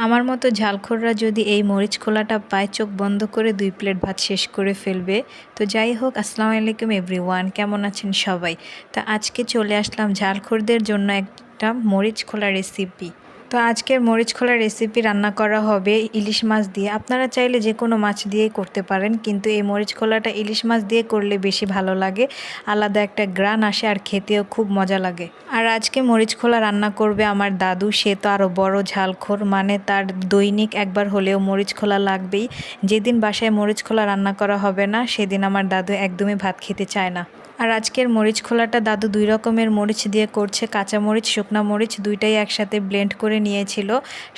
আমার মতো ঝালখোররা যদি এই মরিচ খোলাটা পায়, চোখ বন্ধ করে 2 প্লেট ভাত শেষ করে ফেলবে। তো যাই হোক, আসসালামু আলাইকুম এভরিওয়ান, কেমন আছেন সবাই? তো আজকে চলে আসলাম ঝালখোরদের জন্য একটা মরিচ খোলা রেসিপি। তো আজকের মরিচ খোলা রেসিপি রান্না করা হবে ইলিশ মাছ দিয়ে। আপনারা চাইলে যে কোনো মাছ দিয়েই করতে পারেন, কিন্তু এই মরিচ খোলাটা ইলিশ মাছ দিয়ে করলে বেশি ভালো লাগে। আলাদা একটা গ্রান আসে আর খেতেও খুব মজা লাগে। আর আজকে মরিচ খোলা রান্না করবে আমার দাদু। সে তো আরও বড় ঝালখোর, মানে তার দৈনিক একবার হলেও মরিচ খোলা লাগবেই। যেদিন বাসায় মরিচ খোলা রান্না করা হবে না, সেদিন আমার দাদু একদমই ভাত খেতে চায় না। আর আজকের মরিচ খোলাটা দাদু 2 রকমের মরিচ দিয়ে করছে, কাঁচা মরিচ, শুকনা মরিচ দুইটাই একসাথে ব্লেন্ড করে নিয়েছিল।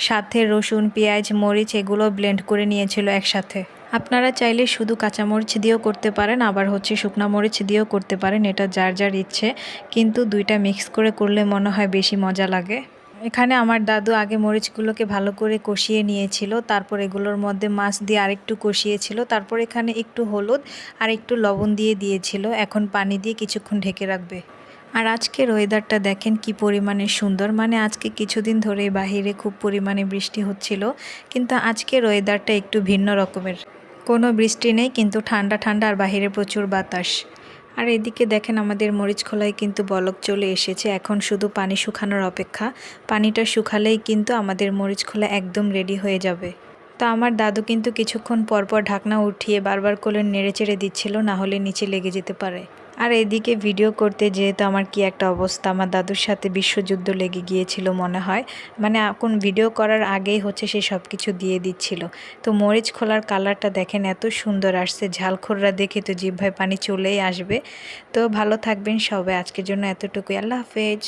সাথে রসুন, পেঁয়াজ, মরিচ এগুলো ব্লেন্ড করে নিয়েছিল একসাথে। আপনারা চাইলে শুধু কাঁচামরিচ দিয়েও করতে পারেন, আবার শুকনা মরিচ দিয়েও করতে পারেন, এটা যার যার ইচ্ছে। কিন্তু দুইটা মিক্স করে করলে মনে হয় বেশি মজা লাগে। এখানে আমার দাদু আগে মরিচগুলোকে ভালো করে কষিয়ে নিয়েছিল, তারপর এগুলোর মধ্যে মাছ দিয়ে আরেকটু কষিয়েছিল, তারপর এখানে একটু হলুদ আর একটু লবণ দিয়েছিল। এখন পানি দিয়ে কিছুক্ষণ ঢেকে রাখবে। আর আজকের ওয়েদারটা দেখেন কি পরিমাণে সুন্দর, মানে আজকে কিছুদিন ধরে বাহিরে খুব পরিমাণে বৃষ্টি হচ্ছিল, কিন্তু আজকের ওয়েদারটা একটু ভিন্ন রকমের। কোনো বৃষ্টি নেই, কিন্তু ঠান্ডা ঠান্ডা আর বাহিরে প্রচুর বাতাস। আর এদিকে দেখেন আমাদের মরিচ খোলায় কিন্তু বলক চলে এসেছে, এখন শুধু পানি শুকানোর অপেক্ষা। পানিটা শুকালেই কিন্তু আমাদের মরিচ খোলা একদম রেডি হয়ে যাবে। তো আমার দাদু কিন্তু কিছুক্ষণ পরপর ঢাকনা উঠিয়ে বারবার করে নেড়েচেড়ে দিচ্ছিল, না হলে নিচে লেগে যেতে পারে। আর এদিকে ভিডিও করতে যেহেতু আমার কি একটা অবস্থা, আমার দাদুর সাথে বিশ্বযুদ্ধ লেগে গিয়েছিল মনে হয়। মানে এখন ভিডিও করার আগেই সে সব কিছু দিয়ে দিচ্ছিল। তো মরিচ খোলার কালারটা দেখেন এত সুন্দর আসছে, ঝালখোররা দেখে তো জিহ্বায় পানি চলেই আসবে। তো ভালো থাকবেন সবাই, আজকের জন্য এতটুকুই, আল্লাহ হাফেজ।